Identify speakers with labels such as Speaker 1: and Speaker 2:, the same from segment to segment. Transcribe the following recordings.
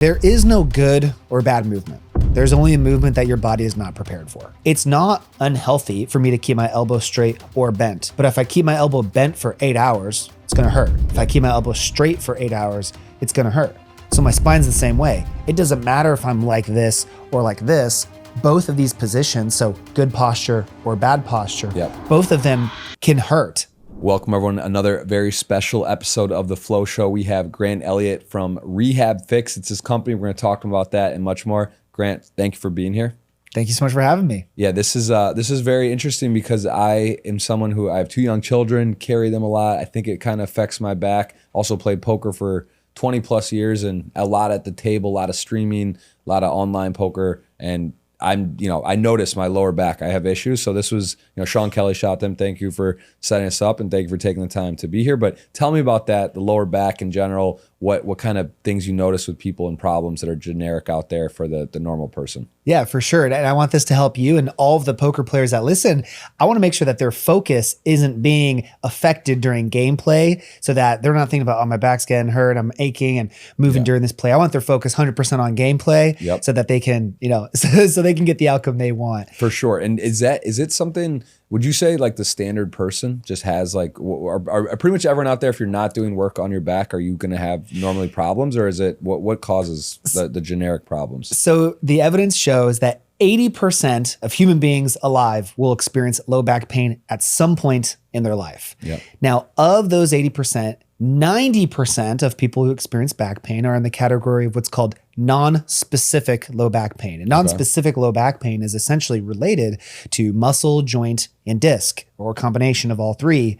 Speaker 1: There is no good or bad movement. There's only a movement that your body is not prepared for. It's not unhealthy for me to keep my elbow straight or bent, but if I keep my elbow bent for 8 hours, it's gonna hurt. If I keep my elbow straight for 8 hours, it's gonna hurt. So my spine's the same way. It doesn't matter if I'm like this or like this. Both of these positions, so good posture or bad posture, both of them can hurt.
Speaker 2: Welcome everyone, another very special episode of The Flow Show. We have Grant Elliott from Rehab Fix. It's his company. We're going to talk about that and much more. Grant, thank you for being here.
Speaker 1: Thank you so much for having me.
Speaker 2: Yeah, this is very interesting because I am someone who I have 2 young children, carry them a lot. I think it kind of affects my back. Also played poker for 20 plus years and a lot at the table, a lot of streaming, a lot of online poker, and I noticed my lower back. I have issues. So this was, Sean Kelly shot them. Thank you for setting us up and thank you for taking the time to be here. But tell me about that, the lower back in general, what kind of things you notice with people and problems that are generic out there for the normal person.
Speaker 1: Yeah, for sure. And I want this to help you and all of the poker players that listen. I want to make sure that their focus isn't being affected during gameplay so that they're not thinking about, oh, my back's getting hurt, I'm aching and moving during this play. I want their focus 100% on gameplay so that they can, so they can get the outcome they want.
Speaker 2: For sure. And is it something, would you say like the standard person just has like, are pretty much everyone out there, if you're not doing work on your back, are you going to have normally problems, or is it what causes the generic problems?
Speaker 1: So the evidence shows that 80% of human beings alive will experience low back pain at some point in their life. Now, of those 80%, 90% of people who experience back pain are in the category of what's called non-specific low back pain. And non-specific low back pain is essentially related to muscle, joint, and disc, or a combination of all three.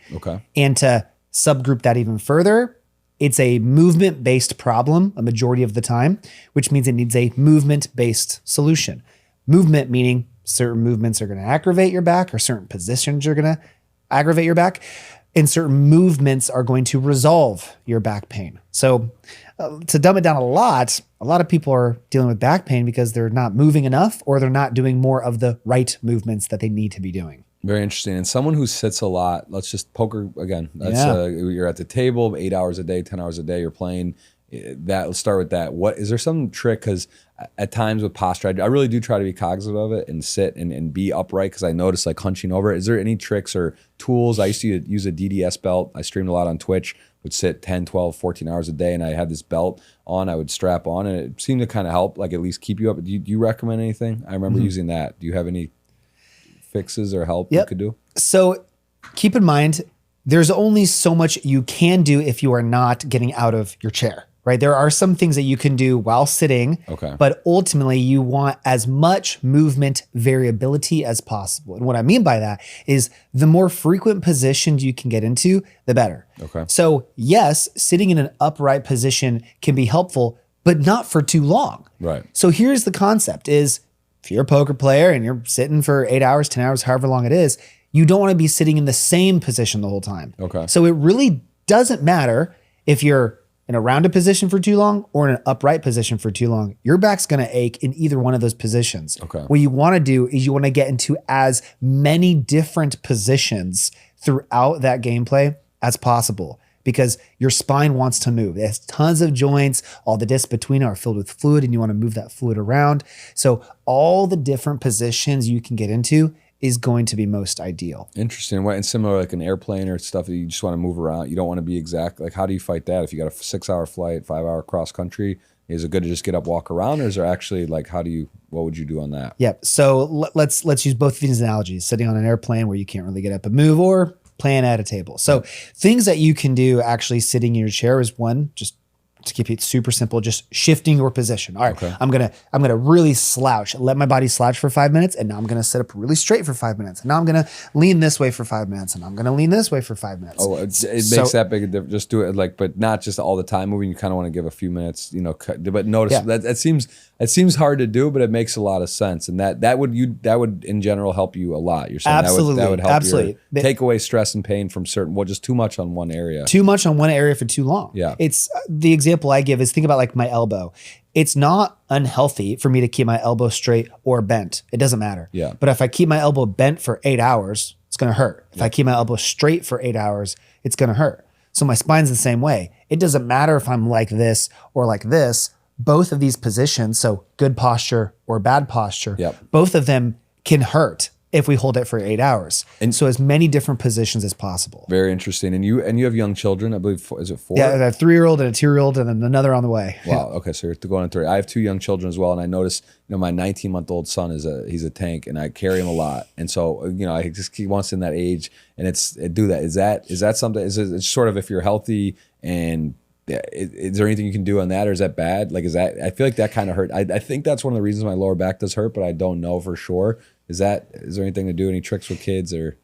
Speaker 1: And to subgroup that even further, it's a movement-based problem a majority of the time, which means it needs a movement-based solution. Movement meaning certain movements are going to aggravate your back, or certain positions are going to aggravate your back, and certain movements are going to resolve your back pain. So to dumb it down a lot of people are dealing with back pain because they're not moving enough, or they're not doing more of the right movements that they need to be doing.
Speaker 2: Very interesting. And someone who sits a lot, let's just poker again. You're at the table 8 hours a day, 10 hours a day, you're playing. Let's start with that. Is there some trick? Because at times with posture, I really do try to be cognizant of it and sit and be upright, because I notice like hunching over. Is there any tricks or tools? I used to use a DDS belt. I streamed a lot on Twitch, would sit 10, 12, 14 hours a day, and I had this belt on, I would strap on, and it seemed to kind of help, like at least keep you up. Do you recommend anything? I remember using that. Do you have any fixes or help you could do? So
Speaker 1: keep in mind, there's only so much you can do if you are not getting out of your chair, right? There are some things that you can do while sitting, but ultimately you want as much movement variability as possible. And what I mean by that is the more frequent positions you can get into, the better. So yes, sitting in an upright position can be helpful, but not for too long. So here's the concept is, if you're a poker player and you're sitting for 8 hours, 10 hours, however long it is, you don't want to be sitting in the same position the whole time. So it really doesn't matter if you're in a rounded position for too long or in an upright position for too long. Your back's going to ache in either one of those positions. What you want to do is you want to get into as many different positions throughout that gameplay as possible, because your spine wants to move. It has tons of joints. All the discs between are filled with fluid, and you want to move that fluid around. So all the different positions you can get into is going to be most ideal.
Speaker 2: Interesting. And similar like an airplane or stuff that you just want to move around. You don't want to be exact. Like, how do you fight that? If you got a 6-hour flight, 5-hour cross country, is it good to just get up, walk around, or is there actually like, what would you do on that? So let's use both of these analogies. Sitting on an airplane where you can't really get up and move, or playing at a table. So things that you can do actually sitting in your chair is, one, just to keep it super simple, just shifting your position. All right, I'm gonna really slouch, let my body slouch for 5 minutes, and now I'm gonna sit up really straight for 5 minutes. And now I'm gonna lean this way for 5 minutes, and I'm gonna lean this way for 5 minutes. It makes that big a difference. Just do it but not just all the time moving. You kind of want to give a few minutes, but notice that seems hard to do, but it makes a lot of sense. And that would in general help you a lot. You're saying
Speaker 1: absolutely,
Speaker 2: that would help you take away stress and pain from just too much on one area.
Speaker 1: Too much on one area for too long. It's the example I give is, think about like my elbow. It's not unhealthy for me to keep my elbow straight or bent. It doesn't matter. But if I keep my elbow bent for 8 hours, it's going to hurt. If I keep my elbow straight for 8 hours, it's going to hurt. So my spine's the same way. It doesn't matter if I'm like this or like this. both of these positions, so good posture or bad posture,
Speaker 2: Yep.
Speaker 1: both of them can hurt if we hold it for 8 hours. And so as many different positions as possible.
Speaker 2: Very interesting. And you have young children, I believe, is it 4?
Speaker 1: Yeah, a 3-year-old and a 2-year-old and then another on the way.
Speaker 2: Wow. Okay. So you're going on 3. I have 2 young children as well. And I noticed, my 19-month-old son he's a tank and I carry him a lot. And so, he wants in that age and Is that something, it's sort of if you're healthy and is there anything you can do on that or is that bad? Like, I feel like that kind of hurt. I think that's one of the reasons my lower back does hurt, but I don't know for sure. Is there anything to do, any tricks with kids or?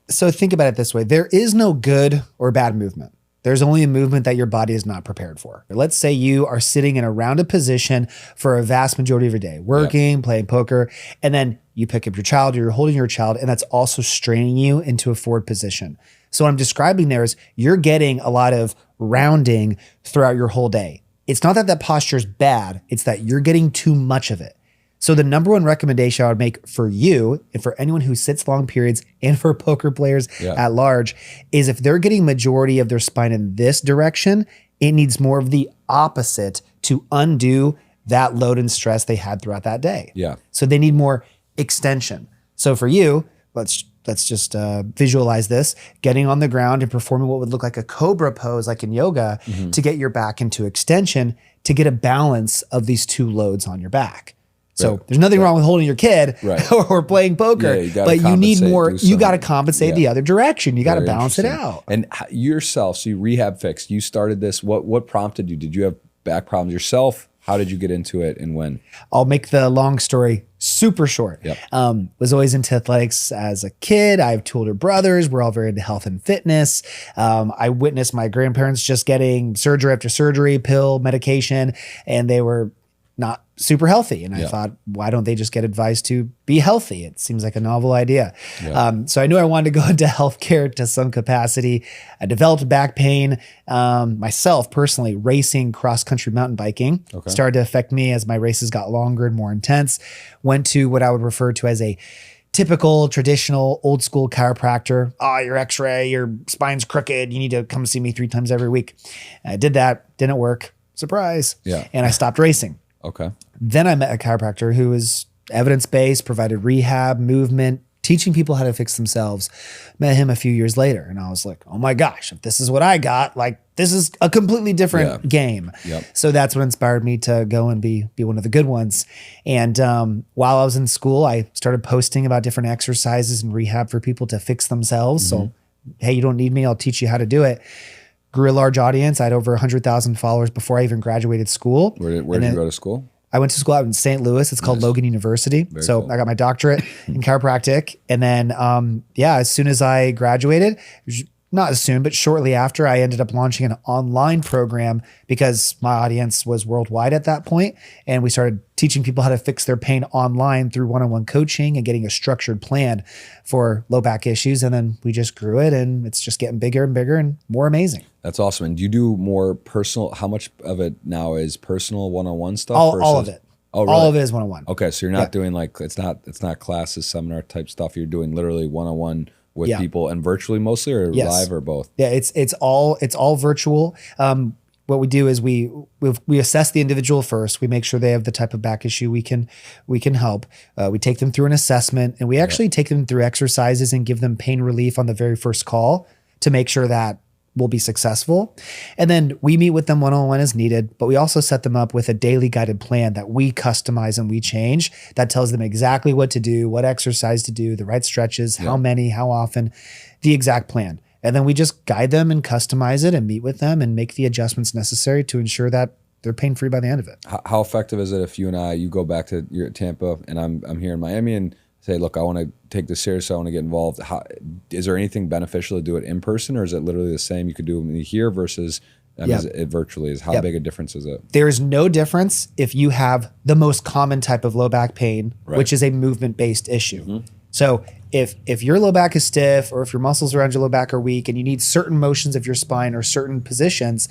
Speaker 1: So think about it this way. There is no good or bad movement. There's only a movement that your body is not prepared for. Let's say you are sitting in a rounded position for a vast majority of your day, working, playing poker, and then you pick up your child or you're holding your child and that's also straining you into a forward position. So what I'm describing there is you're getting a lot of rounding throughout your whole day. It's not that posture is bad. It's that you're getting too much of it. So the number one recommendation I would make for you and for anyone who sits long periods and for poker players at large is if they're getting majority of their spine in this direction, it needs more of the opposite to undo that load and stress they had throughout that day.
Speaker 2: Yeah.
Speaker 1: So they need more extension. So for you, let's just visualize this, getting on the ground and performing what would look like a cobra pose like in yoga to get your back into extension to get a balance of these 2 loads on your back. So there's nothing wrong with holding your kid or playing poker, but you need more, you got to compensate the other direction. You got to balance it out.
Speaker 2: And yourself, so you RehabFix, you started this, what prompted you? Did you have back problems yourself? How did you get into it and when?
Speaker 1: I'll make the long story super short. Was always into athletics as a kid. I have 2 older brothers. We're all very into health and fitness. I witnessed my grandparents just getting surgery after surgery, pill, medication, and they were not super healthy. And I thought, why don't they just get advice to be healthy? It seems like a novel idea. So I knew I wanted to go into healthcare to some capacity. I developed back pain myself personally. Racing cross-country mountain biking started to affect me as my races got longer and more intense. Went to what I would refer to as a typical, traditional, old school chiropractor. Your x-ray, your spine's crooked. You need to come see me 3 times every week. And I did that. Didn't work. Surprise. And I stopped racing. Then I met a chiropractor who was evidence-based, provided rehab, movement, teaching people how to fix themselves. Met him a few years later. And I was like, oh my gosh, if this is what I got, like this is a completely different game. So that's what inspired me to go and be one of the good ones. And while I was in school, I started posting about different exercises and rehab for people to fix themselves. So, hey, you don't need me. I'll teach you how to do it. Grew a large audience. I had over 100,000 followers before I even graduated school.
Speaker 2: Where did you go to school?
Speaker 1: I went to school out in St. Louis. It's called Logan University. Very cool. I got my doctorate in chiropractic. And then, as soon as I graduated, not as soon, but shortly after, I ended up launching an online program because my audience was worldwide at that point. And we started teaching people how to fix their pain online through one-on-one coaching and getting a structured plan for low back issues. And then we just grew it and it's just getting bigger and bigger and more amazing.
Speaker 2: That's awesome. And do you do more personal? How much of it now is personal one-on-one stuff?
Speaker 1: All of it.
Speaker 2: Oh, really?
Speaker 1: All of it is one-on-one.
Speaker 2: Okay. So you're not doing like, it's not classes, seminar type stuff. You're doing literally one-on-one with people and virtually mostly or live or both? Yeah,
Speaker 1: it's all virtual. What we do is we assess the individual first. We make sure they have the type of back issue we can help. We take them through an assessment and we actually take them through exercises and give them pain relief on the very first call to make sure that will be successful. And then we meet with them one-on-one as needed, but we also set them up with a daily guided plan that we customize and we change that tells them exactly what to do, what exercise to do, the right stretches, how many, how often, the exact plan. And then we just guide them and customize it and meet with them and make the adjustments necessary to ensure that they're pain-free by the end of it.
Speaker 2: How effective is it if you go back to you're at Tampa and I'm here in Miami and say, look, I want to take this seriously. I want to get involved. Is there anything beneficial to do it in person or is it literally the same? You could do it here versus it virtually. How big a difference is it?
Speaker 1: There's no difference if you have the most common type of low back pain, which is a movement-based issue. So if your low back is stiff or if your muscles around your low back are weak and you need certain motions of your spine or certain positions,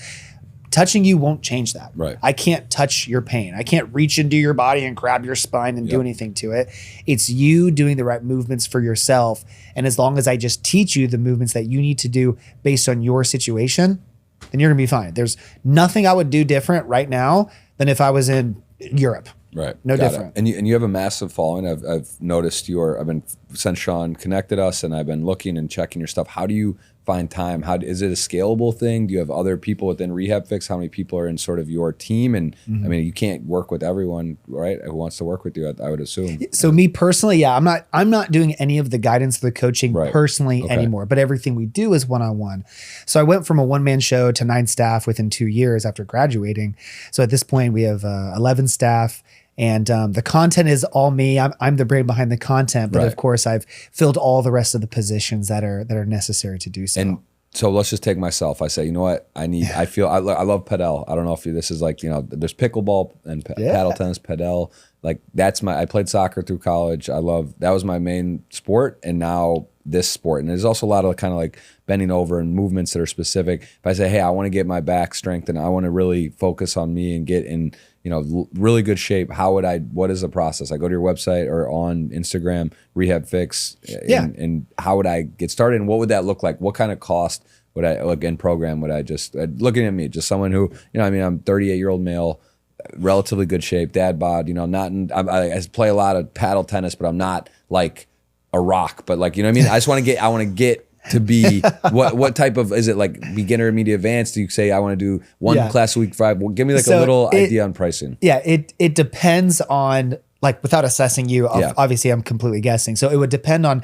Speaker 1: touching you won't change that. I can't touch your pain. I can't reach into your body and grab your spine and do anything to it. It's you doing the right movements for yourself. And as long as I just teach you the movements that you need to do based on your situation, then you're gonna be fine. There's nothing I would do different right now than if I was in Europe.
Speaker 2: Right.
Speaker 1: No different.
Speaker 2: And you have a massive following. I've noticed I've been, since Sean connected us and I've been looking and checking your stuff. How do you find time? Is it a scalable thing? Do you have other people within RehabFix? How many people are in sort of your team? And I mean, you can't work with everyone, right? Who wants to work with you, I would assume.
Speaker 1: So me personally, yeah, I'm not doing any of the guidance, the coaching personally anymore, but everything we do is one-on-one. So I went from a one-man show to 9 staff within 2 years after graduating. So at this point we have 11 staff. And the content is all me. I'm the brain behind the content, but of course I've filled all the rest of the positions that are necessary to do so.
Speaker 2: And so let's just take myself. I say, you know what? I love padel. I don't know if this is like, there's pickleball and paddle tennis, padel. Like I played soccer through college. That was my main sport, and now this sport. And there's also a lot of kind of like bending over and movements that are specific. If I say, hey, I want to get my back strength and I want to really focus on me and get in, really good shape, what is the process? I go to your website or on Instagram, RehabFix, and how would I get started? And what would that look like? What kind of cost would program would I just, looking at me, just someone who, I'm 38-year-old male, relatively good shape, dad bod, I play a lot of paddle tennis, but I'm not like a rock, but like, I just want to get to be what type of, is it like beginner, intermediate, advanced? Do you say I want to do one class a week, 5? Well, give me like a little idea on pricing.
Speaker 1: Yeah, it depends on, like, without assessing you, obviously I'm completely guessing. So it would depend on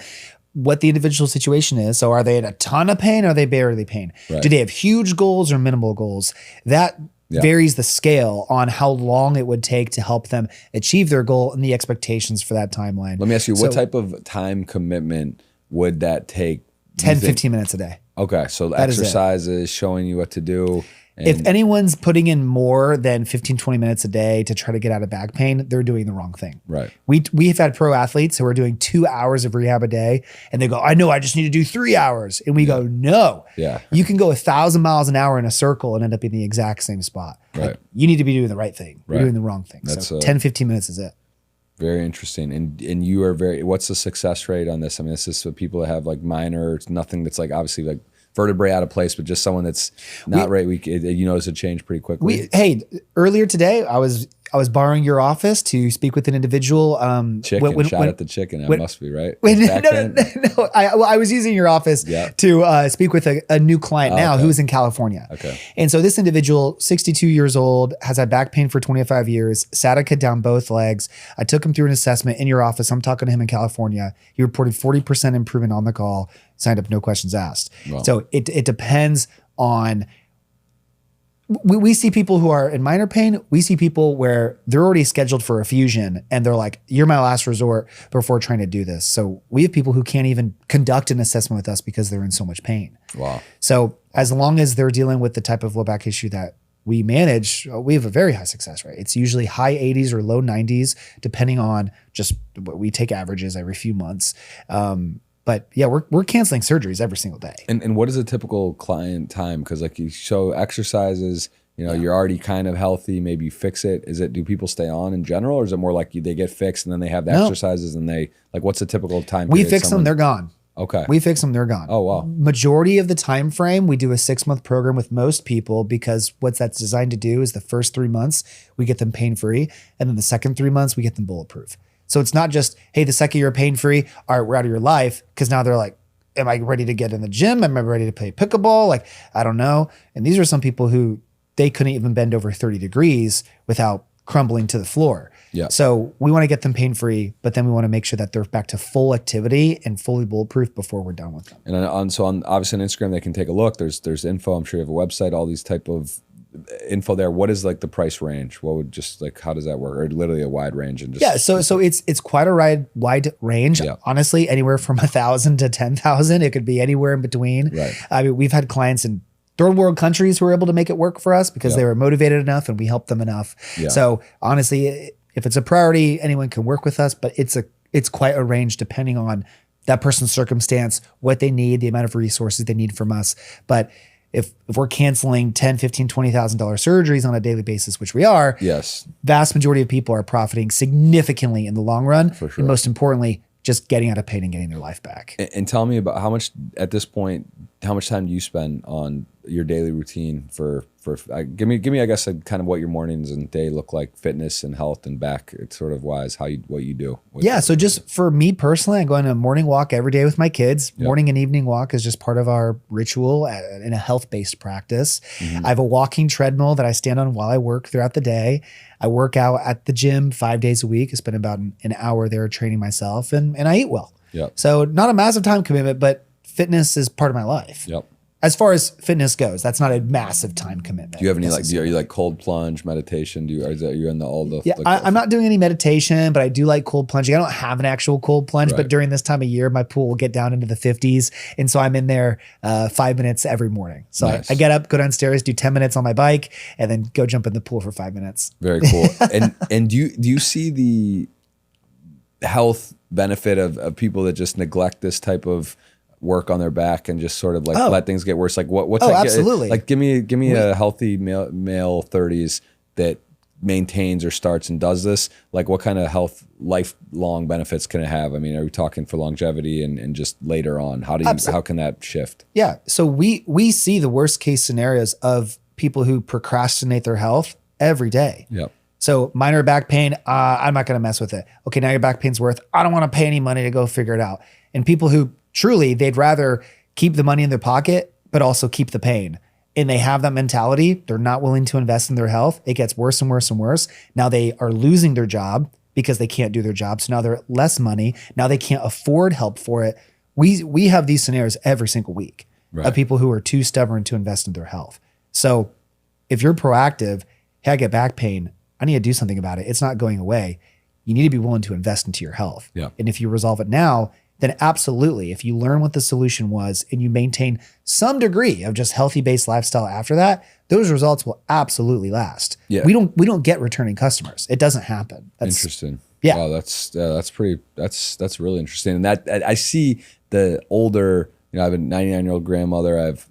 Speaker 1: what the individual situation is. So are they in a ton of pain? Or are they barely pain? Right. Do they have huge goals or minimal goals? That varies the scale on how long it would take to help them achieve their goal and the expectations for that timeline.
Speaker 2: Let me ask you, what type of time commitment would that take?
Speaker 1: 10, 15 minutes a day.
Speaker 2: Okay. So the exercises, showing you what to do.
Speaker 1: If anyone's putting in more than 15, 20 minutes a day to try to get out of back pain, they're doing the wrong thing.
Speaker 2: Right.
Speaker 1: We've had pro athletes who are doing 2 hours of rehab a day and they go, I know, I just need to do 3 hours. And we go, no.
Speaker 2: Yeah.
Speaker 1: You can go 1,000 miles an hour in a circle and end up in the exact same spot.
Speaker 2: Right.
Speaker 1: Like, you need to be doing the right thing. You're doing the wrong thing. So 10, 15 minutes is it.
Speaker 2: Very interesting. And you are what's the success rate on this? I mean, this is for people that have like minor, it's nothing that's like obviously like vertebrae out of place, but just someone that's not right. You notice a change pretty quickly.
Speaker 1: Earlier today, I was borrowing your office to speak with an individual.
Speaker 2: Chicken, shout at the chicken. That must be right.
Speaker 1: No. I was using your office to speak with a new client who's in California.
Speaker 2: Okay.
Speaker 1: And so this individual, 62 years old, has had back pain for 25 years, sciatica down both legs. I took him through an assessment in your office. I'm talking to him in California. He reported 40% improvement on the call, signed up, no questions asked. Wow. So it depends on... We see people who are in minor pain. We see people where they're already scheduled for a fusion and they're like, you're my last resort before trying to do this. So we have people who can't even conduct an assessment with us because they're in so much pain.
Speaker 2: Wow.
Speaker 1: So as long as they're dealing with the type of low back issue that we manage, we have a very high success rate. It's usually high 80s or low 90s, depending on just what we take averages every few months. But yeah, we're canceling surgeries every single day.
Speaker 2: And what is a typical client time? Because like you show exercises, you're already kind of healthy, maybe you fix it. Do people stay on in general, or is it more like they get fixed and then they have the exercises and what's the typical time
Speaker 1: period? We fix them, they're gone.
Speaker 2: Okay.
Speaker 1: We fix them, they're gone.
Speaker 2: Oh, wow.
Speaker 1: Majority of the time frame, we do a 6-month program with most people because what that's designed to do is the first 3 months, we get them pain-free. And then the second 3 months, we get them bulletproof. So it's not just, hey, the second you're pain-free, all right, we're out of your life. Because now they're like, am I ready to get in the gym? Am I ready to play pickleball? Like, I don't know. And these are some people who they couldn't even bend over 30 degrees without crumbling to the floor.
Speaker 2: Yeah.
Speaker 1: So we want to get them pain-free, but then we want to make sure that they're back to full activity and fully bulletproof before we're done with them.
Speaker 2: And obviously on Instagram, they can take a look. There's info. I'm sure you have a website, all these type of info there. What is like the price range? What would how does that work? Or literally a wide range? And just
Speaker 1: so it's quite a wide range. Yeah. Honestly, anywhere from 1,000 to 10,000. It could be anywhere in between.
Speaker 2: Right.
Speaker 1: I mean, we've had clients in third world countries who were able to make it work for us because they were motivated enough and we helped them enough. Yeah. So honestly, if it's a priority, anyone can work with us, but it's quite a range depending on that person's circumstance, what they need, the amount of resources they need from us. But if we're canceling $10,000, $15,000, $20,000 surgeries on a daily basis, which we are,
Speaker 2: yes,
Speaker 1: vast majority of people are profiting significantly in the long run.
Speaker 2: For sure.
Speaker 1: And most importantly, just getting out of pain and getting their life back.
Speaker 2: And tell me about how much, at this point, how much time do you spend on your daily routine for give me I guess kind of what your mornings and day look like, fitness and health and back sort of wise, what you do.
Speaker 1: So just for me personally, I go on a morning walk every day with my kids. Morning and evening walk is just part of our ritual in a health-based practice. I have a walking treadmill that I stand on while I work throughout the day. I work out at the gym 5 days a week. I spend about an hour there training myself, and I eat well. So not a massive time commitment, but fitness is part of my life. As far as fitness goes, that's not a massive time commitment.
Speaker 2: Do you have any are you like cold plunge meditation? Are you in all the?
Speaker 1: I'm not doing any meditation, but I do like cold plunging. I don't have an actual cold plunge, but during this time of year, my pool will get down into the 50s, and so I'm in there 5 minutes every morning. So I get up, go downstairs, do 10 minutes on my bike, and then go jump in the pool for 5 minutes.
Speaker 2: Very cool. and do you see the health benefit of people that just neglect this type of work on their back and just sort of like let things get worse? Like what's
Speaker 1: absolutely.
Speaker 2: Like give me a healthy male 30s that maintains or starts and does this. Like what kind of lifelong benefits can it have? I mean, are we talking for longevity and just later on? How can that shift?
Speaker 1: Yeah. So we see the worst case scenarios of people who procrastinate their health every day. So minor back pain, I'm not going to mess with it. Okay, now your back pain's I don't want to pay any money to go figure it out. And people who truly, they'd rather keep the money in their pocket, but also keep the pain. And they have that mentality. They're not willing to invest in their health. It gets worse and worse and worse. Now they are losing their job because they can't do their job. So now they're less money. Now they can't afford help for it. We have these scenarios every single week of people who are too stubborn to invest in their health. So if you're proactive, hey, I get back pain, I need to do something about it. It's not going away. You need to be willing to invest into your health. And if you resolve it now, then absolutely, if you learn what the solution was and you maintain some degree of just healthy-based lifestyle after that, those results will absolutely last. We don't get returning customers. It doesn't happen. That's
Speaker 2: interesting. Wow, that's really interesting. And that I see the older, I have a 99-year-old grandmother. I have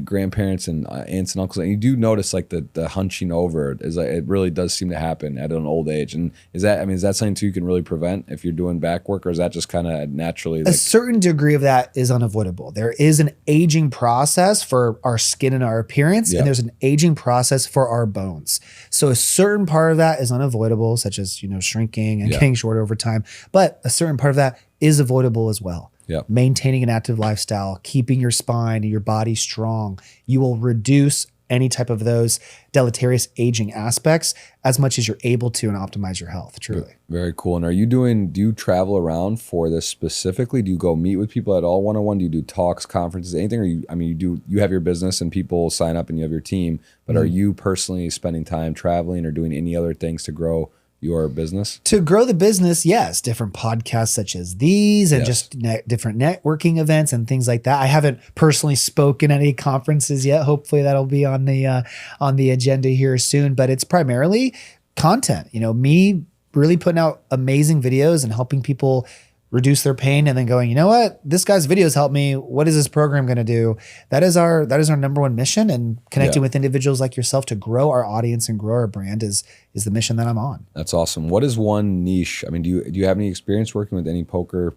Speaker 2: grandparents and aunts and uncles, and you do notice like the hunching over is like, it really does seem to happen at an old age. And is that something too you can really prevent if you're doing back work, or is that just kind of naturally?
Speaker 1: A certain degree of that is unavoidable. There is an aging process for our skin and our appearance, and there's an aging process for our bones. So a certain part of that is unavoidable, such as shrinking and getting shorter over time. But a certain part of that is avoidable as well. Maintaining an active lifestyle, keeping your spine and your body strong, you will reduce any type of those deleterious aging aspects as much as you're able to and optimize your health, truly.
Speaker 2: Very cool. And do you travel around for this specifically? Do you go meet with people at all one-on-one? Do you do talks, conferences, anything? Or you have your business and people sign up and you have your team, but are you personally spending time traveling or doing any other things to grow your business?
Speaker 1: To grow the business, yes. Different podcasts such as these and just different networking events and things like that. I haven't personally spoken at any conferences yet. Hopefully that'll be on the agenda here soon, but it's primarily content. Me really putting out amazing videos and helping people reduce their pain, and then going, you know what, this guy's videos helped me. What is this program going to do? That is our number one mission, and connecting with individuals like yourself to grow our audience and grow our brand is the mission that I'm on.
Speaker 2: That's awesome. What is one niche? I mean, do you have any experience working with any poker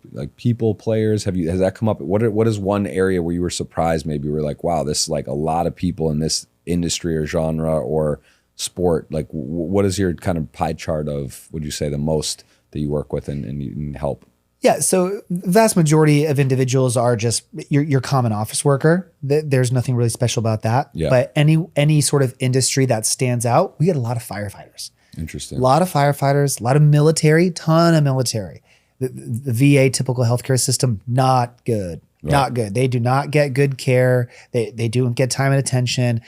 Speaker 2: players? Has that come up? What is one area where you were surprised? Maybe you were like, wow, this is like a lot of people in this industry or genre or sport. Like, what is your kind of pie chart of, would you say, the most that you work with and you help?
Speaker 1: Yeah, so vast majority of individuals are just your common office worker. There's nothing really special about that. But any sort of industry that stands out, we get a lot of firefighters.
Speaker 2: Interesting.
Speaker 1: A lot of firefighters, a lot of military, ton of military. The VA typical healthcare system, not good. Not good. They do not get good care. They don't get time and attention.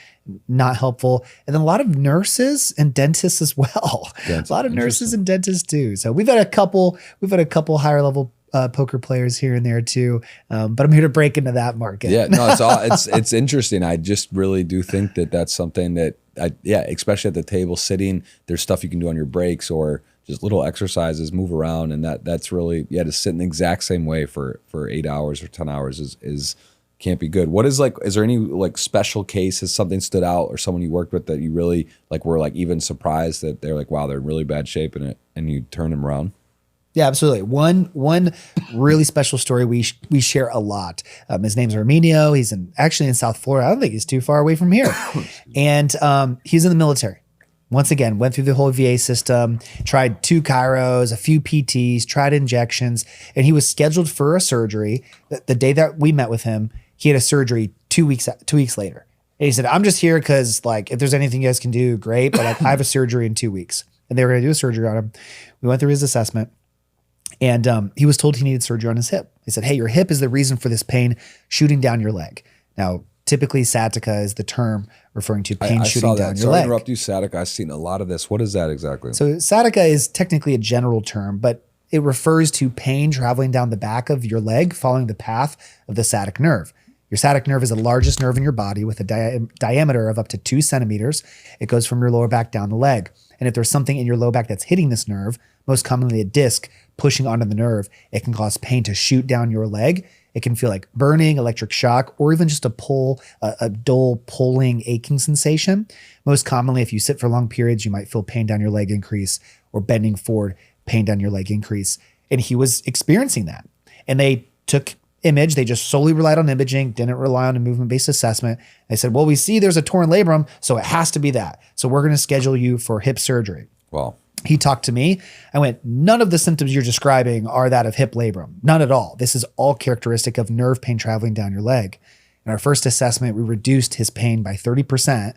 Speaker 1: Not helpful. And then a lot of nurses and dentists as well. A lot of nurses and dentists too. So we've had a couple higher level poker players here and there too. But I'm here to break into that market.
Speaker 2: Yeah, no, it's interesting. I just really do think that that's something that especially at the table sitting, there's stuff you can do on your breaks or just little exercises, move around, and that's really to sit in the exact same way for 8 hours or 10 hours is can't be good. What is there any special case? Has something stood out or someone you worked with that you really were even surprised that they're wow, they're in really bad shape and you turn them around?
Speaker 1: Yeah, absolutely. One really special story we share a lot. His name's Arminio. He's actually in South Florida. I don't think he's too far away from here. And he's in the military. Once again, went through the whole VA system, tried 2 chiros, a few PTs, tried injections, and he was scheduled for a surgery. The day that we met with him, he had a surgery 2 weeks later. And he said, I'm just here because like if there's anything you guys can do, great. But like I have a surgery in 2 weeks. And they were going to do a surgery on him. We went through his assessment. And he was told he needed surgery on his hip. They said, hey, your hip is the reason for this pain shooting down your leg. Now, typically sciatica is the term referring to pain shooting down your leg.
Speaker 2: Sorry to interrupt you, sciatica. I've seen a lot of this. What is that exactly?
Speaker 1: So sciatica is technically a general term, but it refers to pain traveling down the back of your leg following the path of the sciatic nerve. Your sciatic nerve is the largest nerve in your body with a diameter of up to 2 centimeters. It goes from your lower back down the leg. And if there's something in your lower back that's hitting this nerve, most commonly a disc pushing onto the nerve, it can cause pain to shoot down your leg. It can feel like burning, electric shock, or even just a dull pulling, aching sensation. Most commonly, if you sit for long periods, you might feel pain down your leg increase, or bending forward, pain down your leg increase. And he was experiencing that. And they took image. They just solely relied on imaging, didn't rely on a movement-based assessment. They said, well, we see there's a torn labrum, so it has to be that. So we're going to schedule you for hip surgery.
Speaker 2: Wow.
Speaker 1: He talked to me. I went, none of the symptoms you're describing are that of hip labrum. None at all. This is all characteristic of nerve pain traveling down your leg. In our first assessment, we reduced his pain by 30%.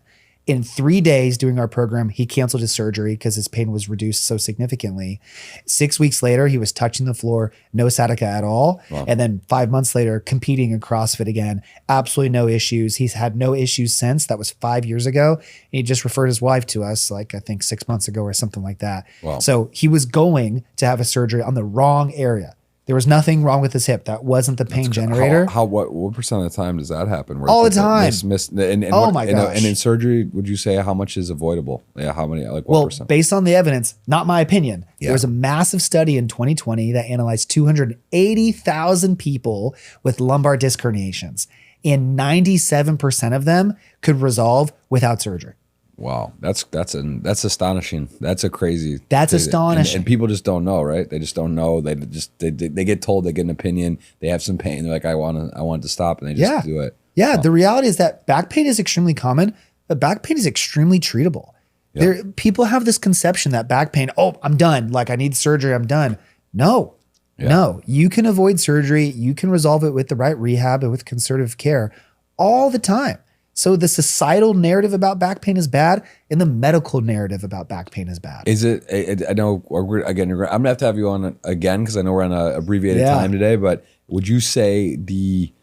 Speaker 1: In 3 days doing our program, he canceled his surgery because his pain was reduced so significantly. 6 weeks later, he was touching the floor, no sciatica at all. Wow. And then 5 months later, competing in CrossFit again, absolutely no issues. He's had no issues since. That was 5 years ago. And he just referred his wife to us, like I think 6 months ago or something like that.
Speaker 2: Wow.
Speaker 1: So he was going to have a surgery on the wrong area. There was nothing wrong with his hip. That wasn't the pain generator.
Speaker 2: What percent of the time does that happen?
Speaker 1: All the time.
Speaker 2: Oh my gosh. And in surgery, would you say how much is avoidable? Yeah, how many? Like what percent?
Speaker 1: Based on the evidence, not my opinion. Yeah. There was a massive study in 2020 that analyzed 280,000 people with lumbar disc herniations, and 97% of them could resolve without surgery.
Speaker 2: Wow, that's astonishing. That's crazy.
Speaker 1: That's astonishing.
Speaker 2: And people just don't know, right? They just don't know. They get told, they get an opinion, they have some pain. They're like, I want it to stop, and they just do it.
Speaker 1: Yeah, the reality is that back pain is extremely common, but back pain is extremely treatable. Yeah. People have this conception that back pain, oh, I'm done. Like I need surgery, I'm done. No, you can avoid surgery. You can resolve it with the right rehab and with conservative care all the time. So the societal narrative about back pain is bad, and the medical narrative about back pain is bad.
Speaker 2: Is it? I know. Again, I'm gonna have you on again because I know we're on an abbreviated time today. But would you say the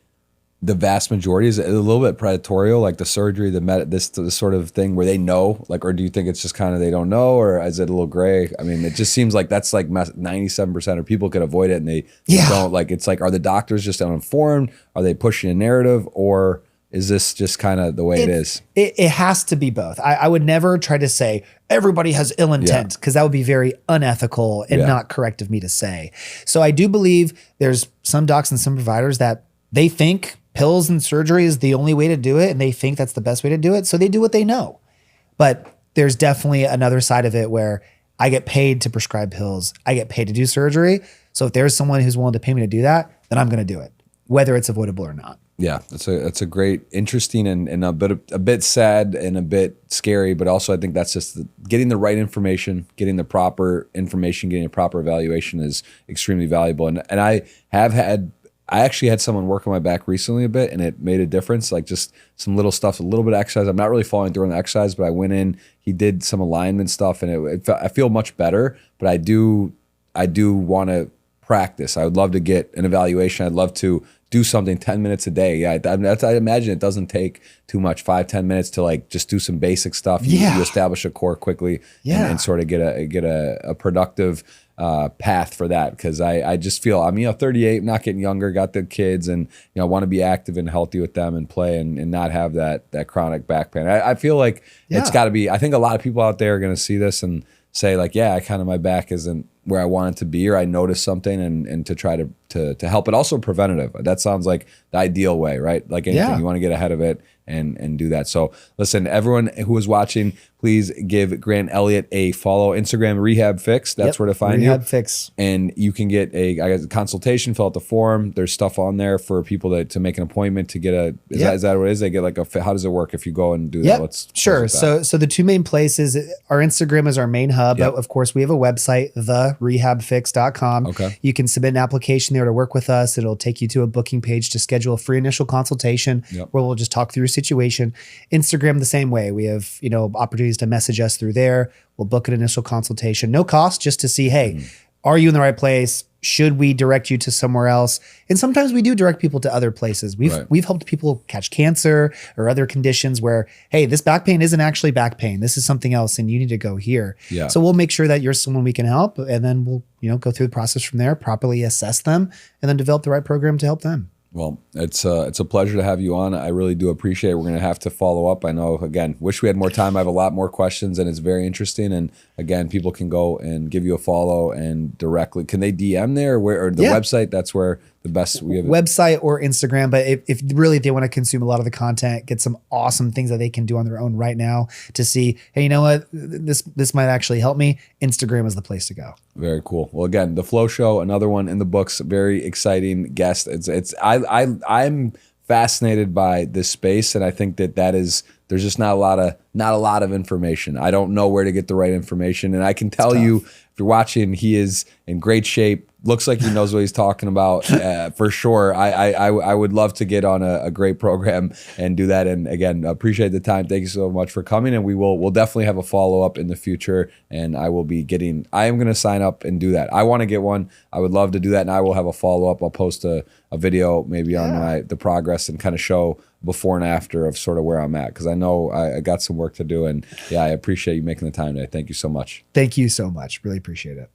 Speaker 2: vast majority is it a little bit predatory, like the surgery, this sort of thing where they know, like, or do you think it's just kind of they don't know, or is it a little gray? I mean, it just seems like that's like 97% of people could avoid it, and they don't. Like, it's like, are the doctors just uninformed? Are they pushing a narrative, or is this just kind of the way it is?
Speaker 1: It has to be both. I would never try to say everybody has ill intent because that would be very unethical and not correct of me to say. So I do believe there's some docs and some providers that they think pills and surgery is the only way to do it, and they think that's the best way to do it. So they do what they know. But there's definitely another side of it where I get paid to prescribe pills. I get paid to do surgery. So if there's someone who's willing to pay me to do that, then I'm going to do it, whether it's avoidable or not.
Speaker 2: Yeah, that's a great, interesting, and a bit sad and a bit scary, but also I think that's just getting the right information, getting the proper information, getting a proper evaluation is extremely valuable. And I actually had someone work on my back recently a bit, and it made a difference. Like just some little stuff, a little bit of exercise. I'm not really following through on the exercise, but I went in, he did some alignment stuff, and I feel much better. But I do want to practice. I would love to get an evaluation. I'd love to do something 10 minutes a day. Yeah, I imagine it doesn't take too much, 5-10 minutes to like just do some basic stuff. You establish a core quickly and sort of get a productive path for that. Because I just feel I'm 38, not getting younger, got the kids, and I want to be active and healthy with them and play and not have that chronic back pain. I feel like it's got to be. I think a lot of people out there are going to see this and say like, yeah, my back isn't where I want it to be, or I notice something, and to try to help it. Also preventative. That sounds like the ideal way, right? Like anything, you want to get ahead of it and do that. So listen, everyone who is watching, please give Grant Elliott a follow. Instagram, Rehab Fix. That's where to find
Speaker 1: Rehab Fix.
Speaker 2: And you can get a consultation, fill out the form. There's stuff on there for people to make an appointment to get a, is that what it is? They get like how does it work if you go and do that? Let's
Speaker 1: sure. So the two main places, our Instagram is our main hub. But of course, we have a website, therehabfix.com.
Speaker 2: Okay.
Speaker 1: You can submit an application there to work with us. It'll take you to a booking page to schedule a free initial consultation where we'll just talk through your situation. Instagram, the same way. We have, opportunities to message us through there. We'll book an initial consultation, no cost, just to see, hey, are you in the right place? Should we direct you to somewhere else? And sometimes we do direct people to other places. We've helped people catch cancer or other conditions where, hey, this back pain isn't actually back pain. This is something else, and you need to go here. Yeah. So we'll make sure that you're someone we can help, and then we'll, go through the process from there, properly assess them, and then develop the right program to help them.
Speaker 2: Well, it's a pleasure to have you on. I really do appreciate it. We're going to have to follow up. I know, again, wish we had more time. I have a lot more questions, and it's very interesting. And again, people can go and give you a follow and directly. Can they DM there or the website? That's where the best we have
Speaker 1: website or Instagram. But if they want to consume a lot of the content, get some awesome things that they can do on their own right now to see, hey, you know what, this might actually help me. Instagram is the place to go.
Speaker 2: Very cool. Well, again, the Flow Show, another one in the books, very exciting guest. I'm fascinated by this space, and I think there's just not a lot of information. I don't know where to get the right information, and I can tell you, if you're watching, he is in great shape. Looks like he knows what he's talking about for sure. I would love to get on a great program and do that. And again, appreciate the time. Thank you so much for coming. And we'll definitely have a follow up in the future. And I am going to sign up and do that. I want to get one. I would love to do that. And I will have a follow up. I'll post a video maybe on the progress and kind of show before and after of sort of where I'm at. Cause I know I got some work to do, and I appreciate you making the time today. Thank you so much.
Speaker 1: Thank you so much. Really appreciate it.